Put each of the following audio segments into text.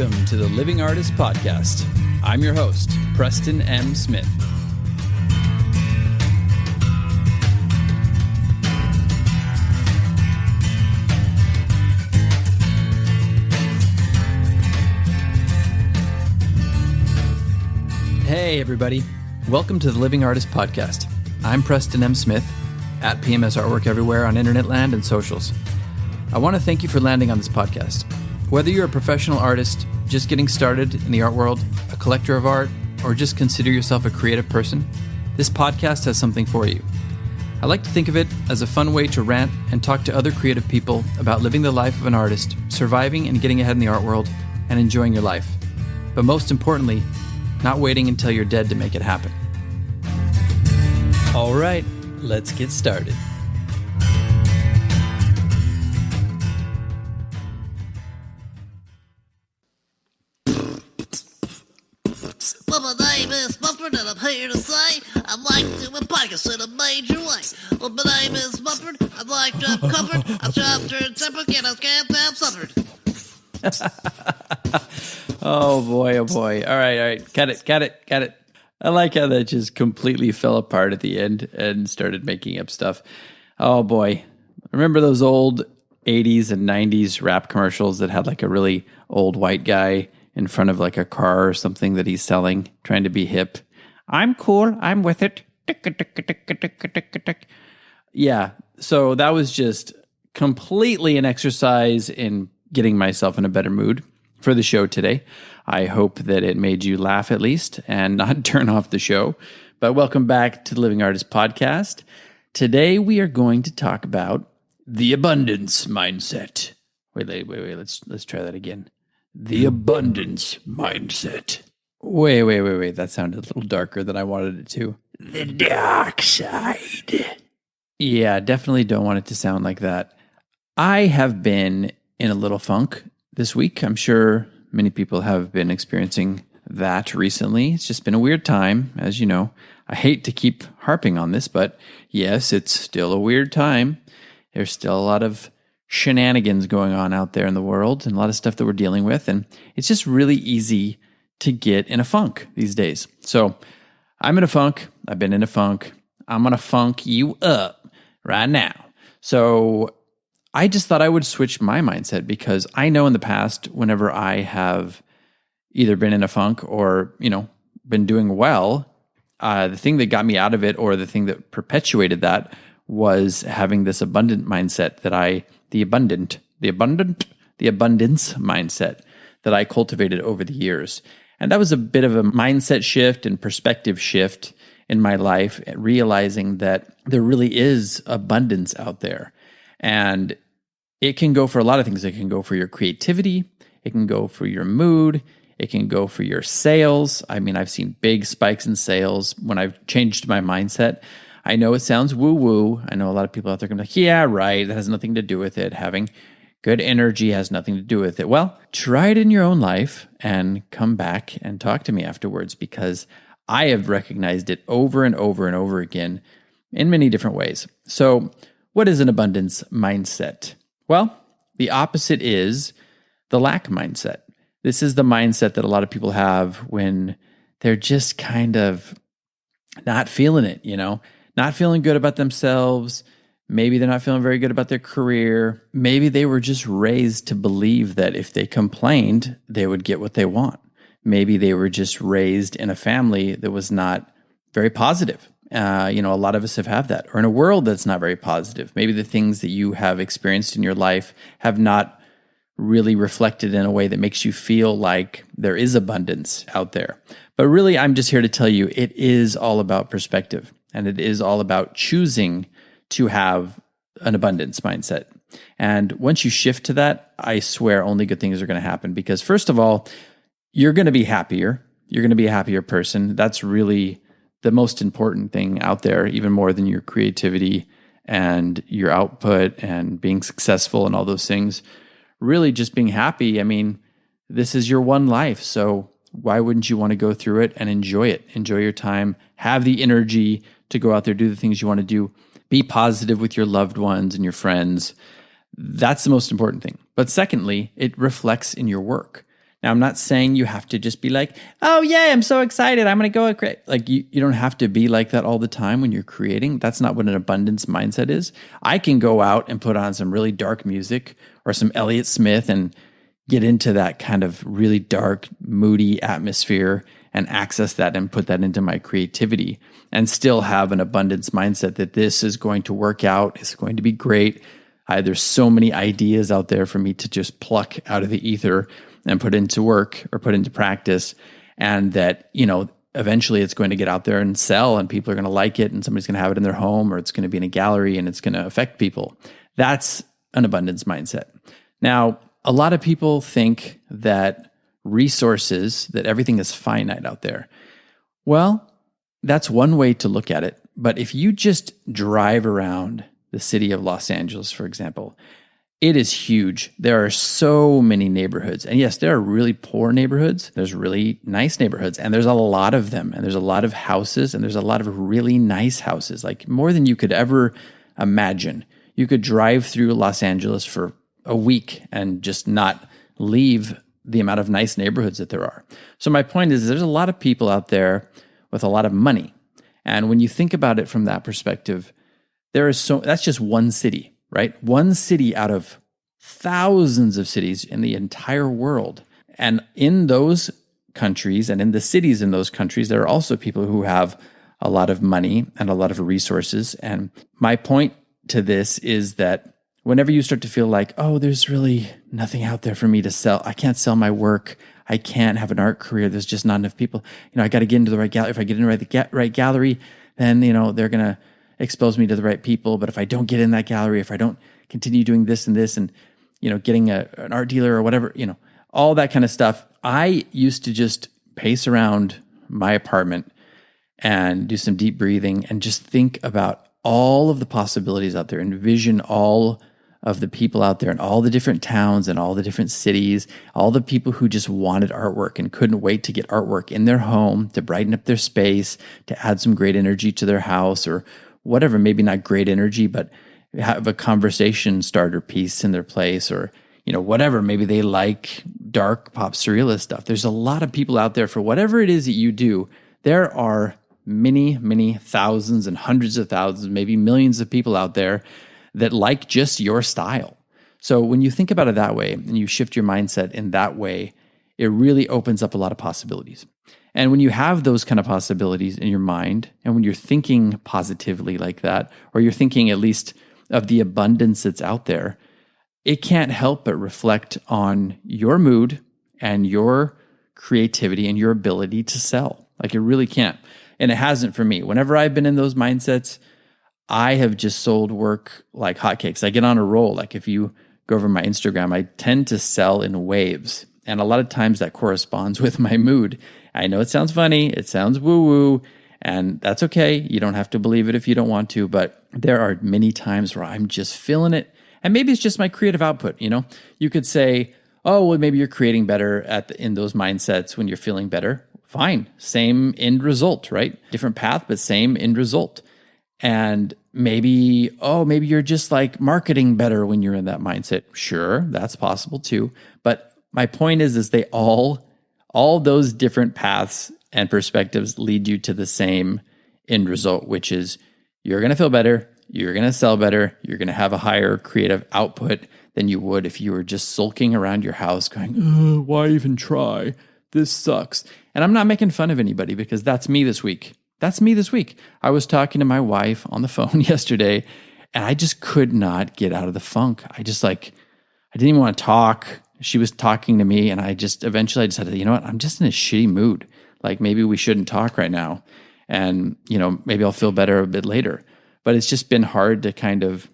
Welcome to the Living Artist Podcast. I'm your host, Preston M. Smith. Hey, everybody. Welcome to the Living Artist Podcast. I'm Preston M. Smith, at PMS Artwork everywhere on internet land and socials. I want to thank you for landing on this podcast. Whether you're a professional artist, just getting started in the art world, a collector of art, or just consider yourself a creative person, this podcast has something for you. I like to think of it as a fun way to rant and talk to other creative people about living the life of an artist, surviving and getting ahead in the art world, and enjoying your life. But most importantly, not waiting until you're dead to make it happen. All right, let's get started. Well, my name is Mufford, and I'm here to say I'd like to do a podcast in a major way. Well, my name is Mufford, I'd like to have covered. I'm chopped and tempered, and I can't have suffered. Oh boy. All right. Got it. I like how that just completely fell apart at the end and started making up stuff. Oh boy. Remember those old 80s and 90s rap commercials that had like a really old white guy in front of like a car or something that he's selling, trying to be hip? I'm cool. I'm with it. Yeah. So that was just completely an exercise in getting myself in a better mood for the show today. I hope that it made you laugh at least and not turn off the show. But welcome back to the Living Artist Podcast. Today we are going to talk about the abundance mindset. Wait. Let's try that again. The abundance mindset. Wait. That sounded a little darker than I wanted it to. The dark side. Yeah, definitely don't want it to sound like that. I have been in a little funk this week. I'm sure many people have been experiencing that recently. It's just been a weird time, as you know. I hate to keep harping on this, but yes, it's still a weird time. There's still a lot of shenanigans going on out there in the world and a lot of stuff that we're dealing with. And it's just really easy to get in a funk these days. So I'm in a funk. I've been in a funk. I'm going to funk you up right now. So I just thought I would switch my mindset because I know in the past, whenever I have either been in a funk or, been doing well, the thing that got me out of it or the thing that perpetuated that was having this abundant mindset the abundance mindset that I cultivated over the years. And that was a bit of a mindset shift and perspective shift in my life, realizing that there really is abundance out there. And it can go for a lot of things. It can go for your creativity. It can go for your mood. It can go for your sales. I mean, I've seen big spikes in sales when I've changed my mindset. I know it sounds woo-woo. I know a lot of people out there can be like, yeah, right, that has nothing to do with it. Having good energy has nothing to do with it. Well, try it in your own life and come back and talk to me afterwards, because I have recognized it over and over and over again in many different ways. So what is an abundance mindset? Well, the opposite is the lack mindset. This is the mindset that a lot of people have when they're just kind of not feeling it, not feeling good about themselves. Maybe they're not feeling very good about their career. Maybe they were just raised to believe that if they complained, they would get what they want. Maybe they were just raised in a family that was not very positive. A lot of us have that, or in a world that's not very positive. Maybe the things that you have experienced in your life have not really reflected in a way that makes you feel like there is abundance out there. But really, I'm just here to tell you, it is all about perspective, and it is all about choosing to have an abundance mindset. And once you shift to that, I swear only good things are going to happen, because first of all, you're going to be happier. You're going to be a happier person. That's really the most important thing out there, even more than your creativity and your output and being successful and all those things. Really just being happy. I mean, this is your one life. So why wouldn't you want to go through it and enjoy it? Enjoy your time, have the energy to go out there, do the things you want to do, be positive with your loved ones and your friends. That's the most important thing. But secondly, it reflects in your work. Now, I'm not saying you have to just be like, oh, yeah, I'm so excited. I'm going to go create. Like, you don't have to be like that all the time when you're creating. That's not what an abundance mindset is. I can go out and put on some really dark music or some Elliott Smith and get into that kind of really dark, moody atmosphere and access that and put that into my creativity and still have an abundance mindset that this is going to work out. It's going to be great. There's so many ideas out there for me to just pluck out of the ether and put into work or put into practice. And that, eventually it's going to get out there and sell and people are going to like it and somebody's going to have it in their home or it's going to be in a gallery and it's going to affect people. That's an abundance mindset. Now, a lot of people think that that everything is finite out there. Well, that's one way to look at it. But if you just drive around the city of Los Angeles, for example, it is huge. There are so many neighborhoods. And yes, there are really poor neighborhoods. There's really nice neighborhoods. And there's a lot of them. And there's a lot of houses. And there's a lot of really nice houses, like more than you could ever imagine. You could drive through Los Angeles for a week and just not leave the amount of nice neighborhoods that there are. So my point is there's a lot of people out there with a lot of money. And when you think about it from that perspective, that's just one city, right? One city out of thousands of cities in the entire world. And in those countries and in the cities in those countries, there are also people who have a lot of money and a lot of resources. And my point to this is that whenever you start to feel like, oh, there's really nothing out there for me to sell, I can't sell my work, I can't have an art career, there's just not enough people, I got to get into the right gallery. If I get into the right gallery, then, they're going to expose me to the right people. But if I don't get in that gallery, if I don't continue doing this and this and, getting an art dealer or whatever, all that kind of stuff, I used to just pace around my apartment and do some deep breathing and just think about all of the possibilities out there, envision all of the people out there in all the different towns and all the different cities, all the people who just wanted artwork and couldn't wait to get artwork in their home to brighten up their space, to add some great energy to their house or whatever, maybe not great energy, but have a conversation starter piece in their place or, whatever. Maybe they like dark pop surrealist stuff. There's a lot of people out there for whatever it is that you do. There are many, many thousands and hundreds of thousands, maybe millions of people out there that like just your style. So when you think about it that way and you shift your mindset in that way, it really opens up a lot of possibilities. And when you have those kind of possibilities in your mind, and when you're thinking positively like that, or you're thinking at least of the abundance that's out there, it can't help but reflect on your mood and your creativity and your ability to sell. Like it really can't. And it hasn't for me. Whenever I've been in those mindsets, I have just sold work like hotcakes. I get on a roll. Like if you go over my Instagram, I tend to sell in waves. And a lot of times that corresponds with my mood. I know it sounds funny. It sounds woo-woo. And that's okay. You don't have to believe it if you don't want to. But there are many times where I'm just feeling it. And maybe it's just my creative output. You could say, oh, well, maybe you're creating better in those mindsets when you're feeling better. Fine. Same end result, right? Different path, but same end result. And maybe you're just like marketing better when you're in that mindset. Sure, that's possible too. But my point is they all those different paths and perspectives lead you to the same end result, which is you're going to feel better, you're going to sell better, you're going to have a higher creative output than you would if you were just sulking around your house going, why even try? This sucks. And I'm not making fun of anybody because that's me this week. I was talking to my wife on the phone yesterday and I just could not get out of the funk. I didn't even want to talk. She was talking to me and eventually I decided, you know what? I'm just in a shitty mood. Like maybe we shouldn't talk right now. And, maybe I'll feel better a bit later. But it's just been hard to kind of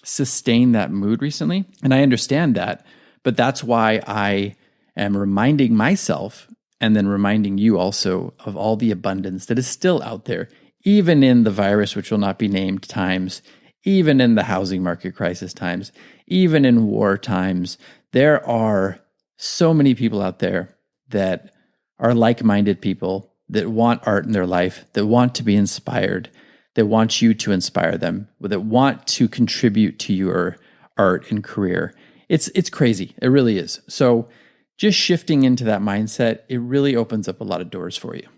sustain that mood recently. And I understand that. But that's why I am reminding myself and then reminding you also of all the abundance that is still out there, even in the virus, which will not be named times, even in the housing market crisis times, even in war times. There are so many people out there that are like-minded people that want art in their life, that want to be inspired, that want you to inspire them, that want to contribute to your art and career. It's crazy. It really is. So just shifting into that mindset, it really opens up a lot of doors for you.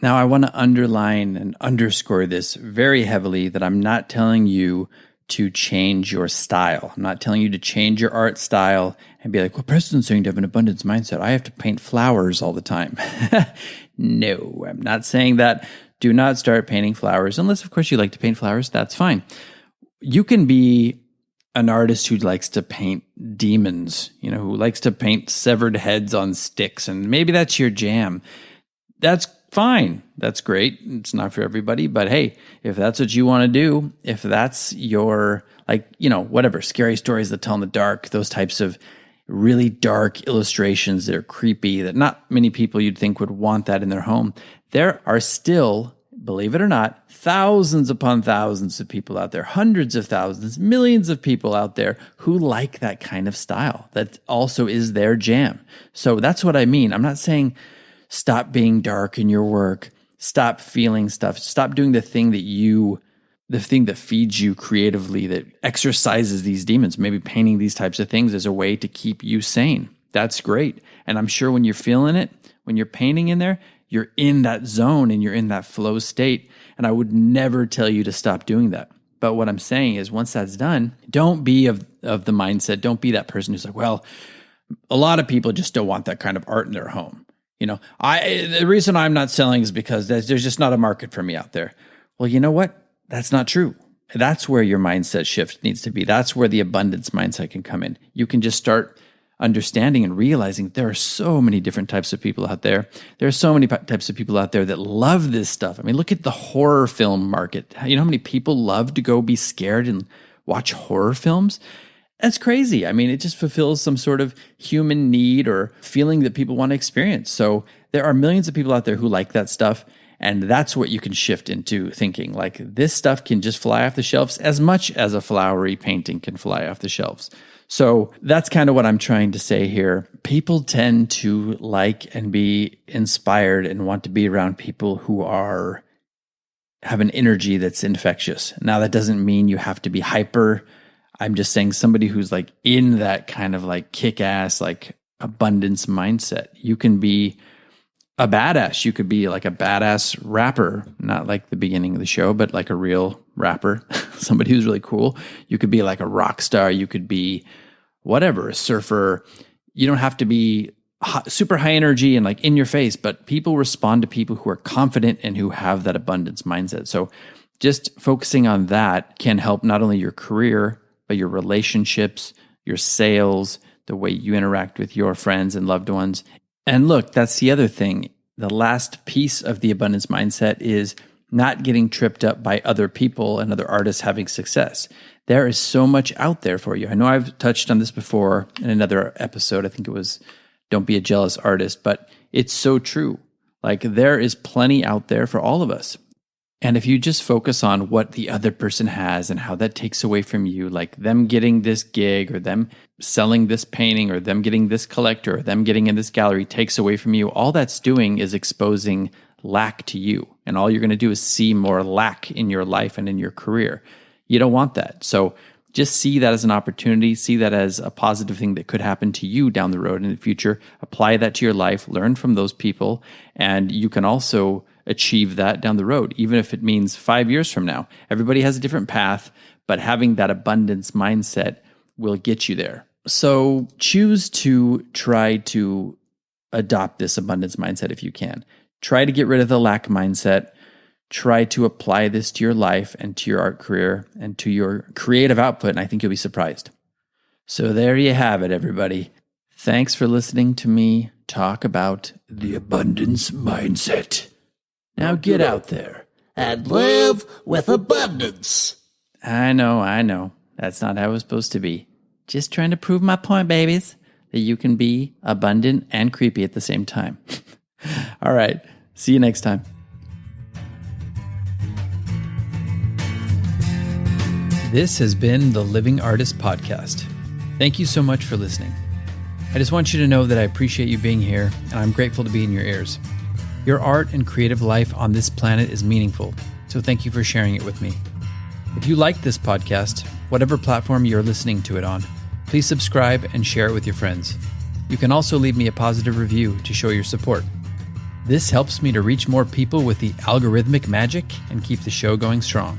Now, I want to underline and underscore this very heavily that I'm not telling you to change your style. I'm not telling you to change your art style and be like, well, Preston's saying to have an abundance mindset, I have to paint flowers all the time. No, I'm not saying that. Do not start painting flowers unless, of course, you like to paint flowers. That's fine. You can be an artist who likes to paint demons, who likes to paint severed heads on sticks, and maybe that's your jam. That's fine. That's great. It's not for everybody, but hey, if that's what you want to do, if that's your, whatever, scary stories that tell in the dark, those types of really dark illustrations that are creepy, that not many people you'd think would want that in their home, there are still, believe it or not, thousands upon thousands of people out there, hundreds of thousands, millions of people out there who like that kind of style. That also is their jam. So that's what I mean. I'm not saying stop being dark in your work. Stop feeling stuff. Stop doing the thing that feeds you creatively, that exercises these demons. Maybe painting these types of things as a way to keep you sane. That's great. And I'm sure when you're feeling it, when you're painting in there, you're in that zone and you're in that flow state. And I would never tell you to stop doing that. But what I'm saying is once that's done, don't be of the mindset. Don't be that person who's like, well, a lot of people just don't want that kind of art in their home. The reason I'm not selling is because there's just not a market for me out there. Well, you know what? That's not true. That's where your mindset shift needs to be. That's where the abundance mindset can come in. You can just start understanding and realizing there are so many different types of people out there. There are so many types of people out there that love this stuff. I mean, look at the horror film market. You know how many people love to go be scared and watch horror films? That's crazy. I mean, it just fulfills some sort of human need or feeling that people want to experience. So there are millions of people out there who like that stuff. And that's what you can shift into thinking. Like, this stuff can just fly off the shelves as much as a flowery painting can fly off the shelves. So that's kind of what I'm trying to say here. People tend to like and be inspired and want to be around people who have an energy that's infectious. Now, that doesn't mean you have to be hyper. I'm just saying somebody who's like in that kind of like kick-ass, like abundance mindset. You can be a badass. You could be like a badass rapper, not like the beginning of the show, but like a real rapper, somebody who's really cool. You could be like a rock star. You could be whatever, a surfer. You don't have to be super high energy and like in your face, but people respond to people who are confident and who have that abundance mindset. So just focusing on that can help not only your career, but your relationships, your sales, the way you interact with your friends and loved ones. And look, that's the other thing. The last piece of the abundance mindset is not getting tripped up by other people and other artists having success. There is so much out there for you. I know I've touched on this before in another episode. I think it was Don't Be a Jealous Artist, but it's so true. Like, there is plenty out there for all of us. And if you just focus on what the other person has and how that takes away from you, like them getting this gig or them selling this painting or them getting this collector or them getting in this gallery takes away from you, all that's doing is exposing lack to you. And all you're going to do is see more lack in your life and in your career. You don't want that. So just see that as an opportunity, see that as a positive thing that could happen to you down the road in the future. Apply that to your life, learn from those people, and you can also achieve that down the road, even if it means 5 years from now. Everybody has a different path, but having that abundance mindset will get you there. So choose to try to adopt this abundance mindset if you can. Try to get rid of the lack mindset. Try to apply this to your life and to your art career and to your creative output, and I think you'll be surprised. So there you have it, everybody. Thanks for listening to me talk about the abundance mindset. Now get out there and live with abundance. I know. That's not how it was supposed to be. Just trying to prove my point, babies, that you can be abundant and creepy at the same time. All right. See you next time. This has been the Living Artist Podcast. Thank you so much for listening. I just want you to know that I appreciate you being here, and I'm grateful to be in your ears. Your art and creative life on this planet is meaningful, so thank you for sharing it with me. If you like this podcast, whatever platform you're listening to it on, please subscribe and share it with your friends. You can also leave me a positive review to show your support. This helps me to reach more people with the algorithmic magic and keep the show going strong.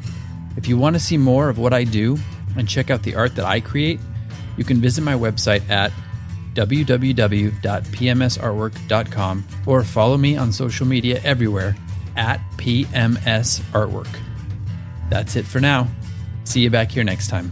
If you want to see more of what I do and check out the art that I create, you can visit my website at www.pmsartwork.com or follow me on social media everywhere at PMS Artwork. That's it for now. See you back here next time.